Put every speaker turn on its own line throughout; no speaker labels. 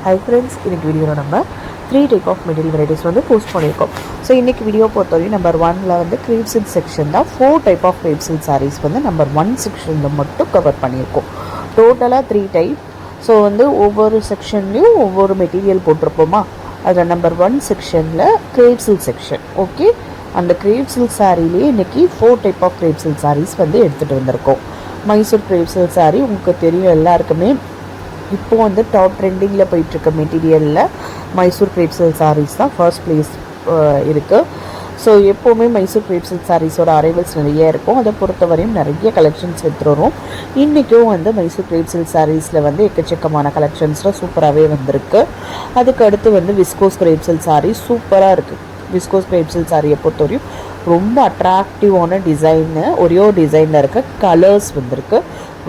Hi friends, இன்னைக்கு வீடியோல நம்ம 3 டைப் ஆஃப் மெட்டீரியல் வெரைட்டிஸ் வந்து போஸ்ட் பண்ணியிருக்கோம். ஸோ இன்றைக்கி வீடியோ பொறுத்தவரையும் நம்பர் 1ல் வந்து க்ரேப் சில்க் செக்ஷன் தான் 4 type of crepe silk saris வந்து நம்பர் 1 செக்ஷனில் மட்டும் கவர் பண்ணியிருக்கோம். டோட்டலாக 3 டைப். ஸோ வந்து ஒவ்வொரு செக்ஷன்லேயும் ஒவ்வொரு மெட்டீரியல் போட்டிருப்போமா. அதில் நம்பர் 1 செக்ஷனில் க்ரேப் சில்க் செக்ஷன். ஓகே, அந்த க்ரேப் சில்க் சாரீலேயே இன்றைக்கி 4 type of crepe silk saris வந்து எடுத்துகிட்டு வந்திருக்கோம். மைசூர் க்ரேப் சில்க் சாரீ உங்களுக்கு தெரியும் எல்லாருக்குமே. இப்போது வந்து டாப் ட்ரெண்டிங்கில் போயிட்டுருக்க மெட்டீரியலில் மைசூர் க்ரேப் சில்க் சாரீஸ் தான் ஃபர்ஸ்ட் ப்ளேஸ் இருக்குது. ஸோ எப்போவுமே மைசூர் க்ரேப் சில்க் சாரீஸோட அரைவல்ஸ் நிறைய இருக்கும். அதை பொறுத்தவரையும் நிறைய கலெக்ஷன்ஸ் எடுத்துகிட்டு வரும். இன்றைக்கும் வந்து மைசூர் க்ரேப் சில்க் சாரீஸில் வந்து எக்கச்சக்கமான கலெக்ஷன்ஸில் சூப்பராகவே வந்திருக்கு. அதுக்கு அடுத்து வந்து விஸ்கோஸ் க்ரேப் சில்க் சாரீ சூப்பராக இருக்குது. விஸ்கோஸ் க்ரேப் சில்க் சாரியை பொறுத்தவரையும் ரொம்ப அட்ராக்டிவான டிசைனு, ஒரே ஒரு டிசைனில் இருக்க கலர்ஸ் வந்திருக்கு.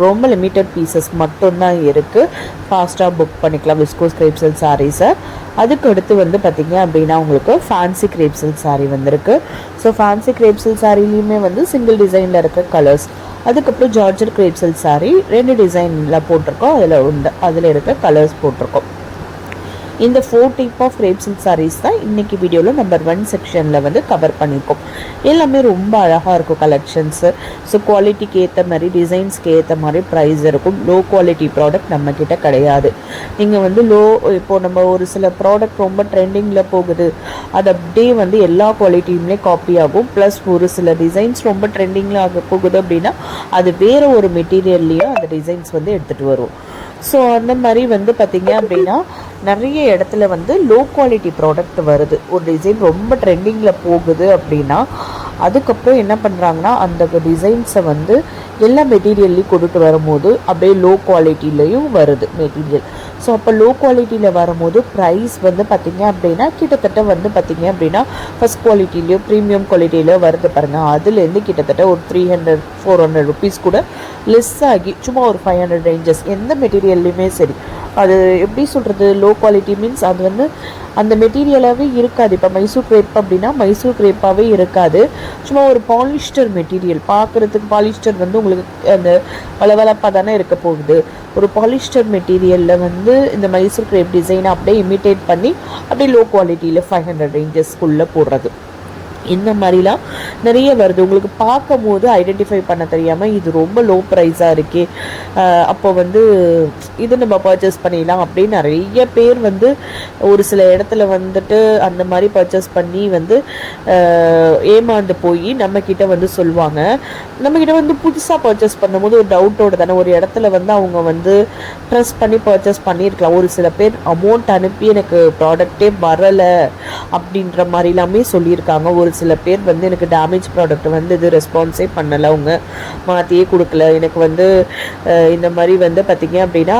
ரொம்ப லிமிட்டட் பீசஸ் மட்டும்தான் இருக்குது. ஃபாஸ்ட்டாக புக் பண்ணிக்கலாம் விஸ்கோஸ் க்ரேப் சில்க் சாரீஸை. அதுக்கு அடுத்து வந்து பார்த்திங்க அப்படின்னா உங்களுக்கு ஃபேன்சி க்ரேப் சில்க் சாரீ வந்திருக்கு. ஸோ ஃபேன்சி க்ரேப் சில்க் சாரீலையுமே வந்து சிங்கிள் டிசைனில் இருக்க கலர்ஸ். அதுக்கப்புறம் ஜார்ஜர் க்ரேப் சில்க் சாரீ 2 டிசைனில் போட்டிருக்கோம். அதில் இருக்க கலர்ஸ் போட்டிருக்கோம். இந்த 4 type of crepe silk saris தான் இன்றைக்கி வீடியோவில் நம்பர் 1 செக்ஷனில் வந்து கவர் பண்ணியிருக்கோம். எல்லாமே ரொம்ப அழகாக இருக்கும் கலெக்ஷன்ஸு. ஸோ குவாலிட்டிக்கு ஏற்ற மாதிரி, டிசைன்ஸ்க்கு ஏற்ற மாதிரி ப்ரைஸ் இருக்கும். லோ குவாலிட்டி ப்ராடக்ட் நம்மக்கிட்ட கிடையாது. நீங்கள் வந்து இப்போது நம்ம ஒரு சில ப்ராடக்ட் ரொம்ப ட்ரெண்டிங்கில் போகுது, அது அப்படியே வந்து எல்லா குவாலிட்டியுமே காப்பி ஆகும். ப்ளஸ் ஒரு சில டிசைன்ஸ் ரொம்ப ட்ரெண்டிங்கில் ஆக போகுது அப்படின்னா அது வேறு ஒரு மெட்டீரியல்லையும் அந்த டிசைன்ஸ் வந்து எடுத்துகிட்டு வரும். ஸோ அந்த மாதிரி வந்து பார்த்திங்க அப்படின்னா நிறைய இடத்துல வந்து லோ குவாலிட்டி ப்ராடக்ட் வருது. ஒரு டிசைன் ரொம்ப ட்ரெண்டிங்கில் போகுது அப்படின்னா அதுக்கப்புறம் என்ன பண்ணுறாங்கன்னா அந்த டிசைன்ஸை வந்து எல்லா மெட்டீரியல்லையும் கொண்டுட்டு வரும்போது அப்படியே லோ குவாலிட்டிலையும் வருது மெட்டீரியல். ஸோ அப்போ லோ குவாலிட்டியில் வரும்போது ப்ரைஸ் வந்து பார்த்திங்க அப்படின்னா கிட்டத்தட்ட வந்து பார்த்திங்க அப்படின்னா ஃபஸ்ட் குவாலிட்டிலையோ ப்ரீமியம் குவாலிட்டியிலையோ வருது பாருங்கள். அதுலேருந்து கிட்டத்தட்ட ஒரு 300-400 ருபீஸ் கூட லெஸ் ஆகி சும்மா ஒரு 500 ரேஞ்சஸ் எந்த மெட்டீரியல்லையுமே சரி. அது எப்படி சொல்கிறது, லோ குவாலிட்டி மீன்ஸ் அது வந்து அந்த மெட்டீரியலாகவே இருக்காது. இப்போ மைசூர் க்ரேப் அப்படின்னா மைசூர் க்ரேப்பாகவே இருக்காது. சும்மா ஒரு பாலிஸ்டர் மெட்டீரியல் பார்க்குறதுக்கு. பாலிஸ்டர் வந்து உங்களுக்கு அந்த வளவளப்பாக தானே இருக்க போகுது. ஒரு பாலிஸ்டர் மெட்டீரியலில் வந்து இந்த மைசூர் க்ரேப் டிசைனை அப்படியே இமிட்டேட் பண்ணி அப்படியே லோ குவாலிட்டியில் 500 ரேஞ்சஸ்க்குள்ளே போடுறது. இந்த மாதிரிலாம் நிறைய வருது. உங்களுக்கு பார்க்கும் போது ஐடென்டிஃபை பண்ண தெரியாமல் இது ரொம்ப லோ ப்ரைஸாக இருக்கே, அப்போ வந்து இது நம்ம பர்ச்சேஸ் பண்ணிடலாம் அப்படின்னு நிறைய பேர் வந்து ஒரு சில இடத்துல வந்துட்டு அந்த மாதிரி பர்ச்சேஸ் பண்ணி வந்து ஏமாந்து போய் நம்மக்கிட்ட வந்து சொல்லுவாங்க. நம்மக்கிட்ட வந்து புதுசாக பர்ச்சேஸ் பண்ணும்போது ஒரு டவுட்டோடு தானே ஒரு இடத்துல வந்து அவங்க வந்து ப்ரெஸ் பண்ணி பர்ச்சேஸ் பண்ணியிருக்கலாம். ஒரு சில பேர் அமௌண்ட் அனுப்பி எனக்கு ப்ராடக்டே வரலை அப்படின்ற மாதிரிலாமே சொல்லியிருக்காங்க. ஒரு சில பேர் வந்து எனக்கு டேமேஜ் ப்ராடக்ட் வந்து இது ரெஸ்பான்ஸே பண்ணலை, அவங்க மாற்றியே கொடுக்கல, எனக்கு வந்து இந்த மாதிரி வந்து பார்த்திங்க அப்படின்னா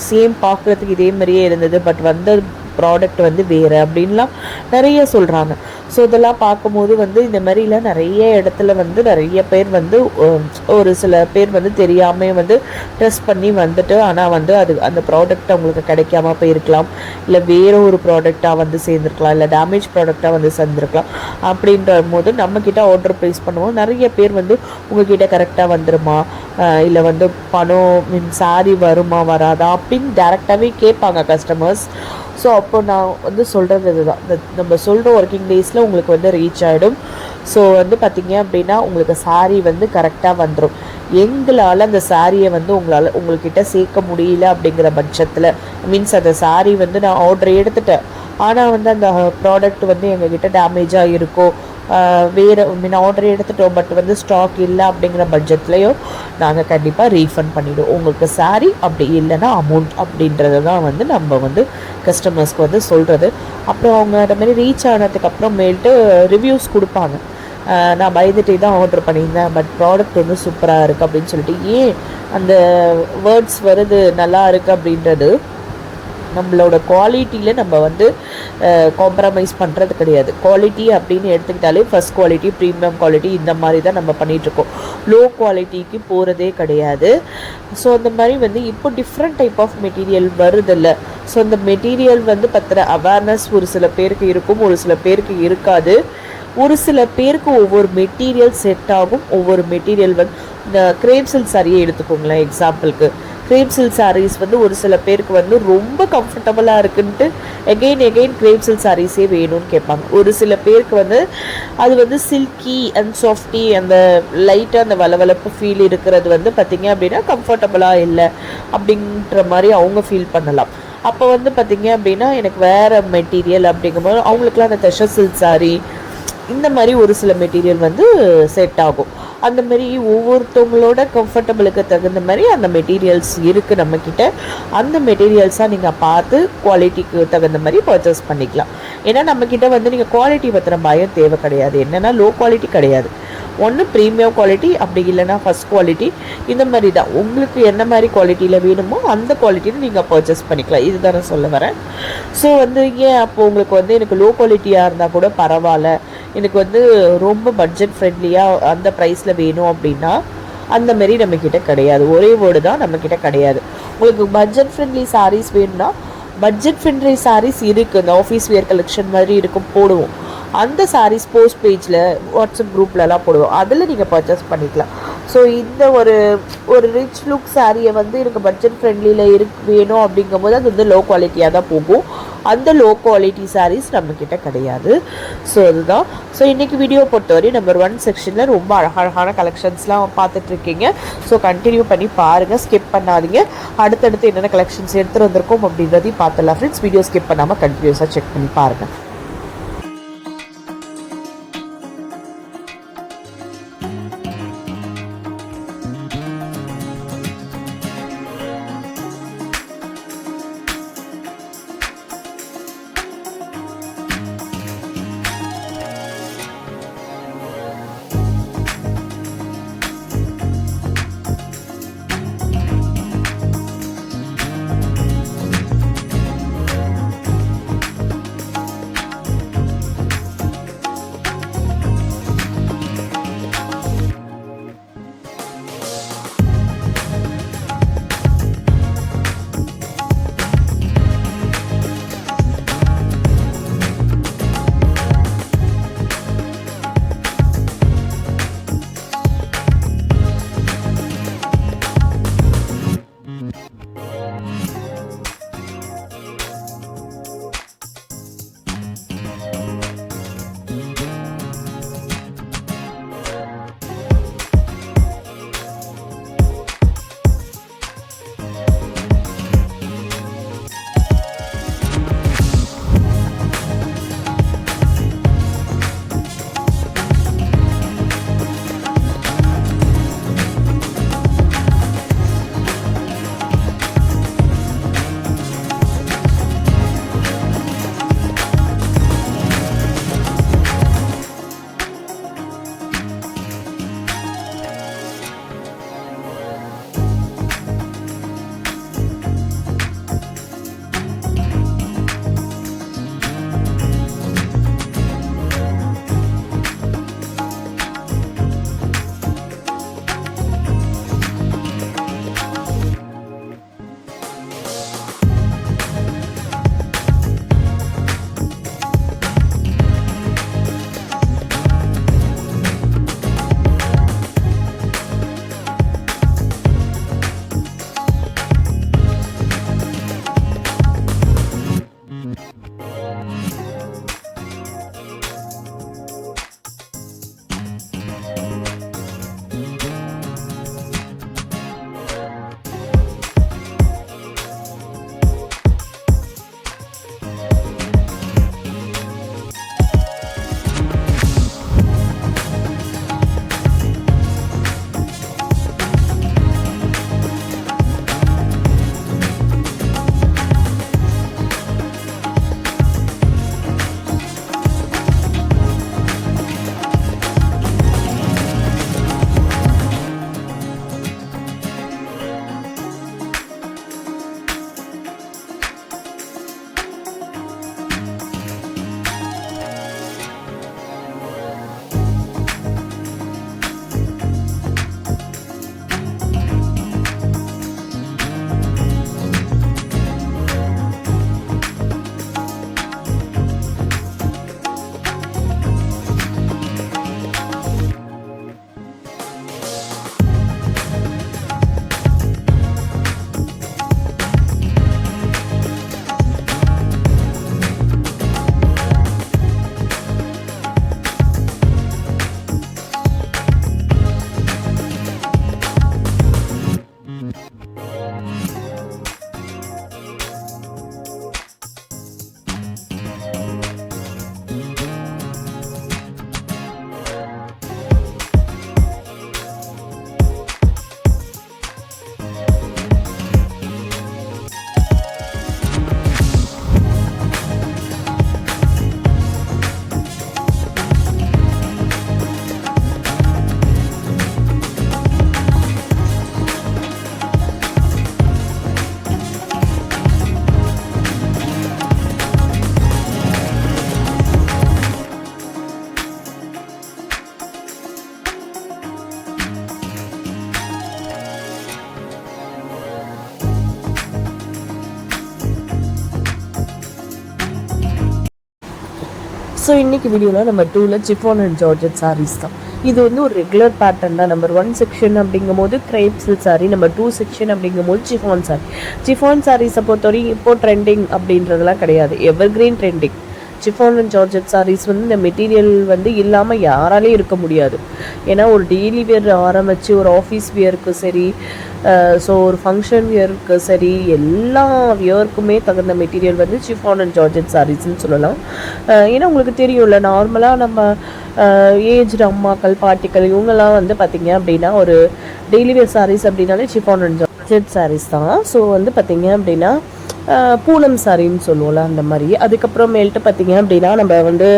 சேம் பார்க்குறதுக்கு இதே மாதிரியே இருந்தது, பட் வந்து ப்ராடக்ட் வந்து வேறு அப்படின்லாம் நிறைய சொல்கிறாங்க. ஸோ இதெல்லாம் பார்க்கும்போது வந்து இந்த மாதிரிலாம் நிறைய இடத்துல வந்து நிறைய பேர் வந்து ஒரு சில பேர் வந்து தெரியாமல் வந்து ட்ரெஸ் பண்ணி வந்துட்டு ஆனால் வந்து அது அந்த ப்ராடக்ட் அவங்களுக்கு கிடைக்காம போயிருக்கலாம், இல்லை வேறு ஒரு ப்ராடக்டாக வந்து சேர்ந்துருக்கலாம், இல்லை டேமேஜ் ப்ராடக்டாக வந்து சேர்ந்துருக்கலாம். அப்படின்ற போது நம்மக்கிட்ட ஆர்டர் ப்ளேஸ் பண்ணுவோம். நிறைய பேர் வந்து உங்ககிட்ட கரெக்டாக வந்துடுமா, இல்லை வந்து பணம் சாரி வருமா வராதா அப்படின்னு டேரெக்டாகவே கேட்பாங்க கஸ்டமர்ஸ். ஸோ அப்போ நான் வந்து சொல்கிறது இதுதான், நம்ம சொல்கிற ஒர்க்கிங் டேஸில் உங்களுக்கு வந்து ரீச் ஆகிடும். ஸோ வந்து பார்த்திங்க அப்படின்னா உங்களுக்கு சாரீ வந்து கரெக்டாக வந்துடும். எங்களால் அந்த சாரியை வந்து உங்கள்கிட்ட சேர்க்க முடியல அப்படிங்கிற பட்சத்தில், மீன்ஸ் அந்த சாரீ வந்து நான் ஆர்டர் எடுத்துட்டேன் ஆனால் வந்து அந்த ப்ராடக்ட் வந்து எங்ககிட்ட டேமேஜாக இருக்கோ, வேறு ஆர்டர் எடுத்துட்டோம் பட் வந்து ஸ்டாக் இல்லை அப்படிங்கிற பட்ஜெட்லேயும் நாங்கள் கண்டிப்பாக ரீஃபண்ட் பண்ணிவிடுவோம். உங்களுக்கு சாரீ அப்படி இல்லைன்னா அமௌண்ட் அப்படின்றது தான் வந்து நம்ம வந்து கஸ்டமர்ஸ்க்கு வந்து சொல்கிறது. அப்புறம் அவங்க அந்த மாதிரி ரீச் ஆனதுக்கப்புறமேட்டு ரிவ்யூஸ் கொடுப்பாங்க. நான் பயந்துட்டே தான் ஆர்டர் பண்ணியிருந்தேன், பட் ப்ராடக்ட் வந்து சூப்பராக இருக்குது அப்படின்னு சொல்லிட்டு. ஏன் அந்த வேர்ட்ஸ் வருது நல்லா இருக்குது அப்படின்றது நம்மளோட குவாலிட்டியில் நம்ம வந்து காம்ப்ரமைஸ் பண்ணுறது கிடையாது. குவாலிட்டி அப்படின்னு எடுத்துக்கிட்டாலே ஃபஸ்ட் குவாலிட்டி, ப்ரீமியம் குவாலிட்டி இந்த மாதிரி தான் நம்ம பண்ணிகிட்ருக்கோம். லோ குவாலிட்டிக்கு போகிறதே கிடையாது. ஸோ அந்த மாதிரி வந்து இப்போ டிஃப்ரெண்ட் டைப் ஆஃப் மெட்டீரியல் வருதில்ல. ஸோ அந்த மெட்டீரியல் வந்து பற்றின அவேர்னஸ் ஒரு சில பேருக்கு இருக்கும், ஒரு சில பேருக்கு இருக்காது. ஒரு சில பேருக்கு ஒவ்வொரு மெட்டீரியல் செட் ஆகும். ஒவ்வொரு மெட்டீரியல் வந்து இந்த க்ரேப் சில்க் சாரியை எடுத்துக்கோங்களேன் எக்ஸாம்பிளுக்கு. கிரேப் சில்க் சாரீஸ் வந்து ஒரு சில பேருக்கு வந்து ரொம்ப கம்ஃபர்டபுளாக இருக்குன்ட்டு எகெயின் கிரேப் சில்க் சாரீஸே வேணும்னு கேட்பாங்க. ஒரு சில பேருக்கு வந்து அது வந்து சில்கி அண்ட் சாஃப்டி அந்த லைட்டாக அந்த வளவளப்பு ஃபீல் இருக்கிறது வந்து பார்த்திங்க அப்படின்னா கம்ஃபர்டபுளாக இல்லை அப்படின்ற மாதிரி அவங்க ஃபீல் பண்ணலாம். அப்போ வந்து பார்த்திங்க அப்படின்னா எனக்கு வேறு மெட்டீரியல் அப்படிங்கும்போது அவங்களுக்குலாம் அந்த டெஷர் சில்க் சாரீ இந்த மாதிரி ஒரு சில மெட்டீரியல் வந்து செட் ஆகும். அந்த மாதிரி ஒவ்வொருத்தவங்களோட கம்ஃபர்டபுளுக்கு தகுந்த மாதிரி அந்த மெட்டீரியல்ஸ் இருக்குது நம்மக்கிட்ட. அந்த மெட்டீரியல்ஸாக நீங்கள் பார்த்து குவாலிட்டிக்கு தகுந்த மாதிரி பர்ச்சேஸ் பண்ணிக்கலாம். ஏன்னா நம்மக்கிட்ட வந்து நீங்கள் குவாலிட்டி பற்றின பயம் தேவை கிடையாது. என்னென்னா லோ குவாலிட்டி கிடையாது, ஒன்று ப்ரீமியம் குவாலிட்டி, அப்படி இல்லைனா ஃபஸ்ட் குவாலிட்டி, இந்த மாதிரி தான். உங்களுக்கு என்ன மாதிரி குவாலிட்டியில் வேணுமோ அந்த குவாலிட்டியில் நீங்கள் பர்ச்சேஸ் பண்ணிக்கலாம். இதுதான் நான் சொல்ல வரேன். ஸோ வந்து ஏன் அப்போது உங்களுக்கு வந்து எனக்கு லோ குவாலிட்டியாக இருந்தால் கூட பரவாயில்ல, எனக்கு வந்து ரொம்ப பட்ஜெட் ஃப்ரெண்ட்லியாக அந்த ப்ரைஸில் வேணும் அப்படின்னா அந்த மாரி நம்மக்கிட்ட கிடையாது. ஒரே வேர்டு தான், நம்மக்கிட்ட கிடையாது. உங்களுக்கு பட்ஜெட் ஃப்ரெண்ட்லி சாரீஸ் வேணும்னா பட்ஜெட் ஃப்ரெண்ட்லி சாரீஸ் இருக்குது. இந்த ஆஃபீஸ் வேர் கலெக்ஷன் மாதிரி இருக்கும், போடுவோம். அந்த சாரீஸ் போஸ்ட் பேஜில் வாட்ஸ்அப் குரூப்லலாம் போடுவோம், அதில் நீங்கள் பர்ச்சேஸ் பண்ணிக்கலாம். ஸோ இந்த ஒரு ரிச் லுக் சாரியை வந்து எனக்கு பட்ஜெட் ஃப்ரெண்ட்லியில் வேணும் அப்படிங்கும்போது அது வந்து லோ குவாலிட்டியாக தான் போகும். அந்த லோ குவாலிட்டி சாரீஸ் நம்மக்கிட்ட கிடையாது. ஸோ அதுதான். ஸோ இன்றைக்கி வீடியோ பொறுத்தவரை நம்பர் 1 செக்ஷனில் ரொம்ப அழகழகான கலெக்ஷன்ஸ்லாம் பார்த்துட்ருக்கீங்க. ஸோ கண்டினியூ பண்ணி பாருங்கள், ஸ்கிப் பண்ணாதீங்க. அடுத்தடுத்து என்னென்ன கலெக்ஷன்ஸ் எடுத்துகிட்டு வந்திருக்கோம் அப்படின்றதையும் பார்த்துடலாம் ஃப்ரெண்ட்ஸ். வீடியோ ஸ்கிப் பண்ணாமல் கண்டினியூஸாக செக் பண்ணி பாருங்கள். ஸோ இன்றைக்கி வீடியோவில் நம்ம 2ல் சிஃபான் அண்ட் ஜார்ஜெட் சாரீஸ் தான். இது வந்து ஒரு ரெகுலர் பேட்டர்ன் தான். நம்பர் 1 செக்ஷன் அப்படிங்கும் போது grape silk sari, number 2 section அப்படிங்கும் போது சிஃபான் சாரீ. சிஃபான் சாரீஸை பொறுத்தவரைக்கும் இப்போது ட்ரெண்டிங் அப்படின்றதெல்லாம் கிடையாது, evergreen trending. Chiffon and georgette saris வந்து இந்த மெட்டீரியல் வந்து இல்லாமல் யாராலையும் இருக்க முடியாது. ஏன்னா ஒரு டெய்லி வியர் ஆரம்பித்து ஒரு ஆஃபீஸ் வியருக்கு சரி, ஸோ ஒரு ஃபங்க்ஷன் வியருக்கு சரி, எல்லா வியருக்குமே தகுந்த மெட்டீரியல் வந்து சிஃபான் அண்ட் ஜார்ஜெட் சாரீஸ்ன்னு சொல்லலாம். ஏன்னா உங்களுக்கு தெரியும்ல, நார்மலாக நம்ம ஏஜ்டு அம்மாக்கள் பாட்டிகள் இவங்கெல்லாம் வந்து பார்த்திங்க அப்படின்னா ஒரு டெய்லி வியர் சாரீஸ் அப்படின்னாலே சிஃபான் அண்ட் ஜார்ஜெட் சாரீஸ் தான். ஸோ வந்து பார்த்திங்க அப்படின்னா பூனம் சாரின்னு சொல்லுவோம்ல அந்த மாதிரி. அதுக்கப்புறமேல்ட்டு பார்த்திங்க அப்படின்னா நம்ம வந்து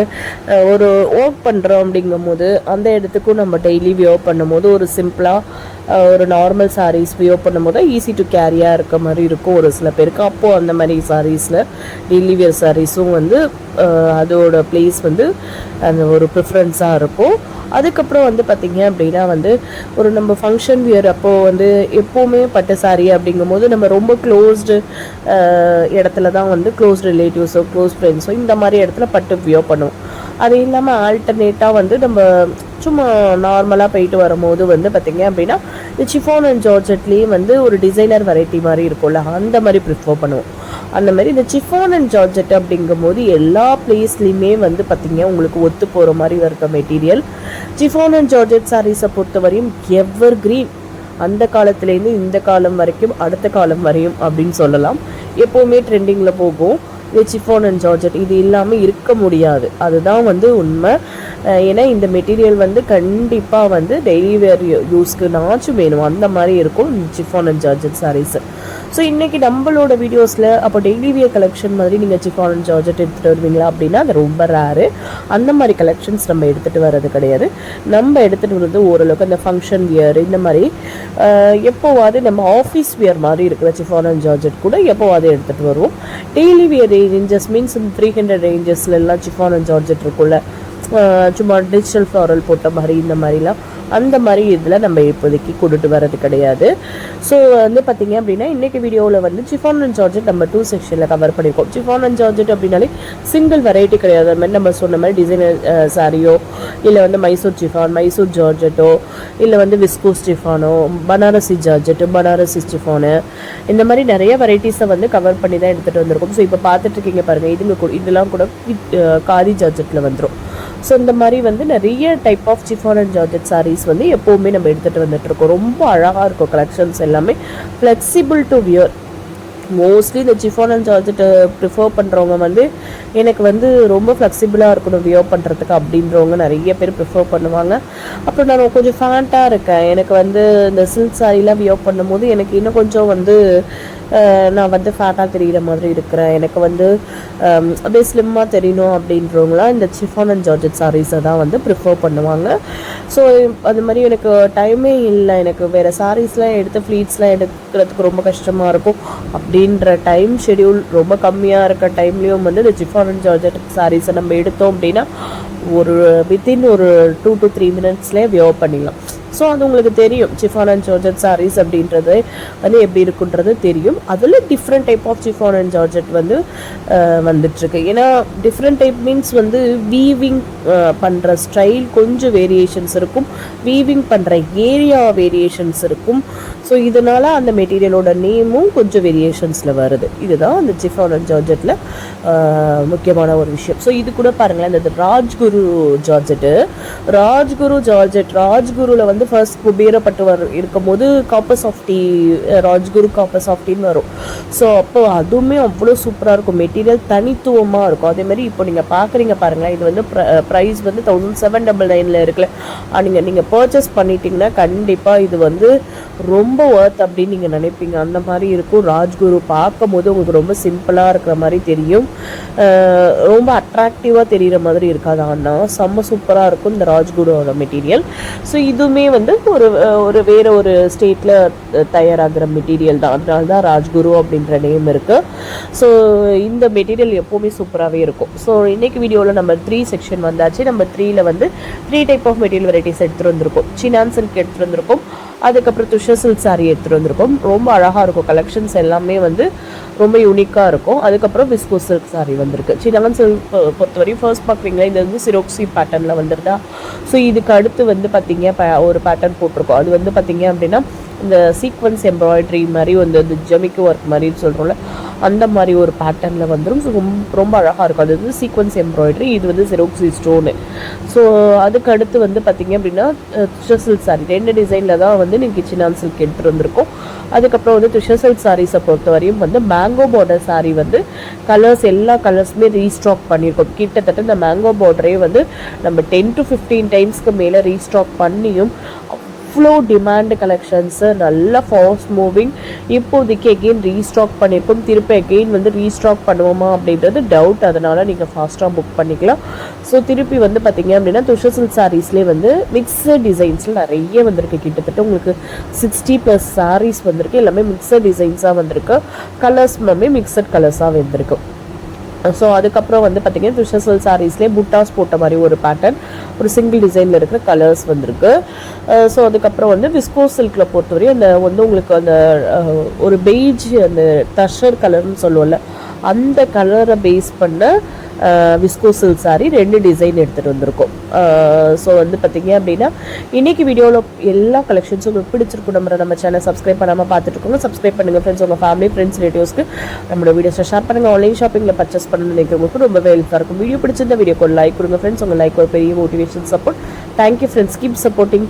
ஒரு ஒர்க் பண்ணுறோம் அப்படிங்கும் போது அந்த இடத்துக்கும் நம்ம டெய்லி வியர் பண்ணும் போது ஒரு சிம்பிளாக ஒரு நார்மல் சாரீஸ் வியர் பண்ணும் போது ஈஸி டு கேரியாக இருக்க மாதிரி இருக்கும் ஒரு சில பேருக்கு. அப்போது அந்த மாதிரி சாரீஸில் டெய்லி வியர் சாரீஸும் வந்து அதோட பிளேஸ் வந்து அந்த ஒரு ப்ரிஃபரன்ஸாக இருக்கும். அதுக்கப்புறம் வந்து பார்த்திங்க அப்படின்னா வந்து ஒரு நம்ம ஃபங்க்ஷன் வியர் அப்போது வந்து எப்போவுமே பட்டு சாரீ அப்படிங்கும் போது நம்ம ரொம்ப க்ளோஸ்டு இடத்துல தான் வந்து க்ளோஸ் ரிலேட்டிவ்ஸோ க்ளோஸ் ஃப்ரெண்ட்ஸோ இந்த மாதிரி இடத்துல பட்டு வியர் பண்ணுவோம். அது இல்லாமல் ஆல்டர்னேட்டாக வந்து நம்ம சும்மா நார்மலாக போயிட்டு வரும்போது வந்து பார்த்திங்க அப்படின்னா இந்த சிஃபான் அண்ட் ஜார்ஜெட்லேயே வந்து ஒரு டிசைனர் வெரைட்டி மாதிரி இருக்கும்ல, அந்த மாதிரி ப்ரிஃபர் பண்ணுவோம். அந்த மாதிரி இந்த சிஃபான் அண்ட் ஜார்ஜெட் அப்படிங்கும் போது எல்லா பிளேஸ்லேயுமே வந்து பார்த்திங்க உங்களுக்கு ஒத்து போகிற மாதிரி இருக்க மெட்டீரியல். சிஃபான் அண்ட் ஜார்ஜெட் சாரீஸை பொறுத்தவரையும் எவர் கிரீன், அந்த காலத்துலேருந்து இந்த காலம் வரைக்கும் அடுத்த காலம் வரையும் அப்படின்னு சொல்லலாம். எப்போவுமே ட்ரெண்டிங்கில் போகும் இது சிஃபான் அண்ட் ஜார்ஜெட். இது இல்லாமல் இருக்க முடியாது, அதுதான் வந்து உண்மை. ஏன்னா இந்த மெட்டீரியல் வந்து கண்டிப்பாக வந்து டெய்லி வேர் யூஸ்க்கு நாச்சும் வேணும், அந்த மாதிரி இருக்கும் chiffon and georgette saris. So இன்றைக்கி நம்மளோட வீடியோஸில் அப்போ டெய்லி வியர் கலெக்ஷன் மாதிரி நீங்கள் சிஃபான் அண்ட் ஜார்ஜெட் எடுத்துகிட்டு வருவீங்களா அப்படின்னா அது ரொம்ப ரேரு. அந்த மாதிரி கலெக்ஷன்ஸ் நம்ம எடுத்துகிட்டு வர்றது கிடையாது. நம்ம எடுத்துகிட்டு வர்றது ஓரளவுக்கு அந்த ஃபங்க்ஷன் வியர் இந்த மாதிரி எப்போவாது நம்ம ஆஃபீஸ் வியர் மாதிரி இருக்கிற சிஃபான் அண்ட் ஜார்ஜெட் கூட எப்போவாது எடுத்துகிட்டு வருவோம். டெய்லி வியர் ரேஞ்சஸ் மீன்ஸ் 300 ரேஞ்சஸ்லாம் சிஃபான் அண்ட் ஜார்ஜெட் இருக்கும்ல, சும்மா டிஜிட்டல் ஃப்ளாரல் போட்ட மாதிரி இந்த மாதிரிலாம், அந்த மாதிரி இதில் நம்ம இப்போதைக்கு கொண்டுட்டு வர்றது கிடையாது. ஸோ வந்து பார்த்திங்க அப்படின்னா இன்றைக்கி வீடியோவில் வந்து சிஃபான் அண்ட் ஜார்ஜெட் நம்ம 2 செக்ஷனில் கவர் பண்ணியிருக்கோம். சிஃபான் அண்ட் ஜார்ஜெட் அப்படின்னாலே சிங்கிள் வெரைட்டி கிடையாது. அது மாதிரி நம்ம சொன்ன மாதிரி டிசைனர் சாரியோ, இல்லை வந்து மைசூர் சிஃபான், மைசூர் ஜார்ஜெட்டோ, இல்லை வந்து விஸ்கோஸ் சிஃபானோ, பனாரசி ஜார்ஜெட்டு, பனாரசி சிஃபானு, இந்த மாதிரி நிறைய வெரைட்டிஸை வந்து கவர் பண்ணி தான் எடுத்துகிட்டு வந்திருக்கோம். ஸோ இப்போ பார்த்துட்ருக்கீங்க பாருங்கள், இதெல்லாம் கூட காதி ஜார்ஜெட்டில் வந்துடும். ஸோ இந்த மாதிரி வந்து நிறைய type of chiffon and georgette saris வந்து எப்போவுமே நம்ம எடுத்துகிட்டு வந்துட்டுருக்கோம். ரொம்ப அழகாக இருக்கும் கலெக்ஷன்ஸ் எல்லாமே, ஃப்ளெக்சிபிள் டு வியர். மோஸ்ட்லி இந்த சிஃபான் அண்ட் ஜார்ஜெட்டை ப்ரிஃபர் பண்ணுறவங்க வந்து எனக்கு வந்து ரொம்ப ஃப்ளெக்சிபிளாக இருக்கணும் வியர் பண்ணுறதுக்கு அப்படின்றவங்க நிறைய பேர் ப்ரிஃபர் பண்ணுவாங்க. அப்புறம் நான் கொஞ்சம் ஃபேண்ட்டாக இருக்கேன், எனக்கு வந்து இந்த சில்க் சாரீலாம் வியர் பண்ணும்போது எனக்கு இன்னும் கொஞ்சம் வந்து நான் வந்து ஃபேட்டாக தெரிகிற மாதிரி இருக்கிறேன், எனக்கு வந்து அப்படியே ஸ்லிம்மாக தெரியணும் அப்படின்றவங்களாம் இந்த சிஃபான் அண்ட் ஜார்ஜெட் சாரீஸை தான் வந்து ப்ரிஃபர் பண்ணுவாங்க. ஸோ அது மாதிரி எனக்கு டைமே இல்லை, எனக்கு வேறு சாரீஸ்லாம் எடுத்து ஃப்ளீட்ஸ்லாம் எடுக்கிறதுக்கு ரொம்ப கஷ்டமாக இருக்கும் அப்படின்ற டைம் ஷெடியூல் ரொம்ப கம்மியாக இருக்க டைம்லேயும் வந்து இந்த சிஃபான் அண்ட் ஜார்ஜெட் சாரீஸை நம்ம எடுத்தோம் அப்படின்னா ஒரு வித்தின் ஒரு 2 to 3 மினிட்ஸ்லேயே வியர் பண்ணிடலாம். ஸோ அது உங்களுக்கு தெரியும், சிஃபான் அண்ட் ஜார்ஜெட் சாரீஸ் அப்படின்றது வந்து எப்படி இருக்குன்றது தெரியும். அதில் different type of chiffon and georgette வந்து வந்துட்டுருக்கு. ஏன்னா டிஃப்ரெண்ட் டைப் மீன்ஸ் வந்து வீவிங் பண்ணுற ஸ்டைல் கொஞ்சம் வேரியேஷன்ஸ் இருக்கும், வீவிங் பண்ணுற ஏரியா வேரியேஷன்ஸ் இருக்கும். ஸோ இதனால் அந்த மெட்டீரியலோட நேமும் கொஞ்சம் வேரியேஷன்ஸில் வருது. இதுதான் அந்த சிஃபான் அண்ட் ஜார்ஜெட்டில் முக்கியமான ஒரு விஷயம். ஸோ இது கூட பாருங்களேன், இந்த ராஜ்குரு ஜார்ஜெட்டு, ராஜ்குருவில் வந்து ஃபர்ஸ்ட் குபேரப்பட்டு இருக்கும்போது காப்பர் சாஃப்டி, ராஜ்குரு காப்பர் சாஃப்டின்னு வரும். ஸோ அப்போ அதுவுமே அவ்வளோ சூப்பராக இருக்கும், மெட்டீரியல் தனித்துவமாக இருக்கும். அதேமாதிரி இப்போ நீங்கள் பார்க்குறீங்க பாருங்களேன், இது வந்து ப்ரைஸ் வந்து 1799 இருக்குல்ல, நீங்கள் பர்ச்சேஸ் பண்ணிட்டீங்கன்னா கண்டிப்பாக இது வந்து ரொம்ப ஒர்த் அப்படின்னு நீங்கள் நினைப்பீங்க. அந்த மாதிரி இருக்கும். ராஜ்குரு பார்க்கும் போது உங்களுக்கு ரொம்ப சிம்பிளாக இருக்கிற மாதிரி தெரியும், ரொம்ப அட்ராக்டிவாக தெரிகிற மாதிரி இருக்காது, ஆனால் செம்ம சூப்பராக இருக்கும் இந்த ராஜ்குருவோட மெட்டீரியல். ஸோ இதுவுமே வந்து ஒரு வேறு ஒரு ஸ்டேட்டில் தயாராகிற மெட்டீரியல் தான், அதனால தான் ராஜ்குரு அப்படின்ற நேம் இருக்குது. ஸோ இந்த மெட்டீரியல் எப்போவுமே சூப்பராகவே இருக்கும். ஸோ இன்றைக்கி வீடியோவில் நம்ம 3 செக்ஷன் வந்தாச்சு. நம்ம 3ல் வந்து 3 டைப் ஆஃப் மெட்டீரியல் வெரைட்டிஸ் எடுத்துகிட்டு வந்திருக்கோம். சினான் சில்க் எடுத்துகிட்டு வந்திருக்கோம், அதுக்கப்புறம் துஷர் சில்க் சாரீ எடுத்துகிட்டு வந்திருக்கோம். ரொம்ப அழகாக இருக்கும், கலெக்ஷன்ஸ் எல்லாமே வந்து ரொம்ப யூனிக்காக இருக்கும். அதுக்கப்புறம் விஸ்கோ சில்க் சாரீ வந்திருக்கு. சின்னவன் சில்க் பொறுத்தவரையும் ஃபர்ஸ்ட் பார்க்குறீங்களா, இது வந்து சிரோக்ஸி பேட்டர்னில் வந்துருதா. ஸோ இதுக்கு அடுத்து வந்து பார்த்தீங்க ஒரு பேட்டர்ன் போட்டிருக்கோம். அது வந்து பார்த்தீங்க அப்படின்னா இந்த சீக்வன்ஸ் எம்ப்ராய்டரி மாதிரி வந்து இந்த ஜமிக்கு ஒர்க் மாதிரின்னு சொல்கிறோம்ல, அந்த மாதிரி ஒரு பேட்டர்னில் வந்துடும். ஸோ ரொம்ப அழகாக இருக்கும். அது வந்து சீக்வன்ஸ் எம்ப்ராய்டரி, இது வந்து சிரோக்ஸி ஸ்டோனு. ஸோ அதுக்கு அடுத்து வந்து பார்த்திங்க அப்படின்னா துஷர் சில்க் சாரீ 2 டிசைனில் தான் வந்து நீங்கள் சின்னான் சில்க் எடுத்துகிட்டு வந்திருக்கோம். அதுக்கப்புறம் வந்து துஷர் சில்க் சாரீஸை பொறுத்த வரையும் வந்து மேங்கோ பார்டர் சாரீ வந்து கலர்ஸ் எல்லா கலர்ஸுமே ரீஸ்டாக் பண்ணியிருக்கோம். கிட்டத்தட்ட இந்த மேங்கோ பார்டரே வந்து நம்ம 10 to 15 டைம்ஸ்க்கு மேலே ரீஸ்டாக் பண்ணியும் அவ்வளோ டிமாண்டு கலெக்ஷன்ஸு, நல்லா ஃபாஸ்ட் மூவிங். இப்போதைக்கு எகெயின் ரீஸ்டாக் பண்ணியிருக்கோம். திருப்பி எகெயின் வந்து ரீஸ்டாக் பண்ணுவோமா அப்படின்றது டவுட், அதனால் நீங்கள் ஃபாஸ்ட்டாக புக் பண்ணிக்கலாம். ஸோ திருப்பி வந்து பார்த்திங்க அப்படின்னா துஷர் சில்க் சாரீஸ்லேயே வந்து மிக்சட் டிசைன்ஸில் நிறைய வந்திருக்கு. கிட்டத்தட்ட உங்களுக்கு 60+ சாரீஸ் வந்திருக்கு. எல்லாமே மிக்சட் டிசைன்ஸாக வந்திருக்கு. கலர்ஸ் எல்லாமே மிக்சட் கலர்ஸாக வந்திருக்கு. ஸோ அதுக்கப்புறம் வந்து பார்த்திங்கன்னா துஷர் சில்க் சாரீஸ்லேயே புட்டாஸ் போட்ட மாதிரி ஒரு பேட்டர்ன், ஒரு சிங்கிள் டிசைனில் இருக்கிற கலர்ஸ் வந்திருக்கு. ஸோ அதுக்கப்புறம் வந்து விஸ்கோ சில்கில் பொறுத்தவரையும் அந்த வந்து உங்களுக்கு அந்த ஒரு பெய்ஜ் அந்த டஷர் கலர்னு சொல்லுவோம்ல, அந்த கலரை பேஸ் பண்ண விஸ்கோ சில்க் சாரீ 2 டிசைன் எடுத்துகிட்டு வந்திருக்கோம். ஸோ வந்து பார்த்திங்க அப்படின்னா இன்றைக்கி வீடியோவில் எல்லா கலெக்ஷன்ஸும் உங்களுக்கு பிடிச்சிருக்கும். நம்ம சேனல் சப்ஸ்கிரைப் பண்ணாமல் பார்த்துட்டு சப்ஸ்கிரைப் பண்ணுங்கள் ஃப்ரெண்ட்ஸ். உங்கள் ஃபேமிலி ஃப்ரெண்ட்ஸ் ரிலேட்டிவ்ஸ்க்கு நம்மளோட வீடியோஸை ஷேர் பண்ணுங்கள். ஆன்லைன் ஷாப்பிங்கில் பர்ச்சேஸ் பண்ணணும்னு நினைக்கிறவங்களுக்கு ரொம்பவே ஹெல்ப்ஃபாக இருக்கும். வீடியோ பிடிச்சிருந்த வீடியோக்கு லைக் கொடுங்க ஃப்ரெண்ட்ஸ். உங்கள் லைக் ஒரு பெரிய motivation support. Thank you friends, keep supporting.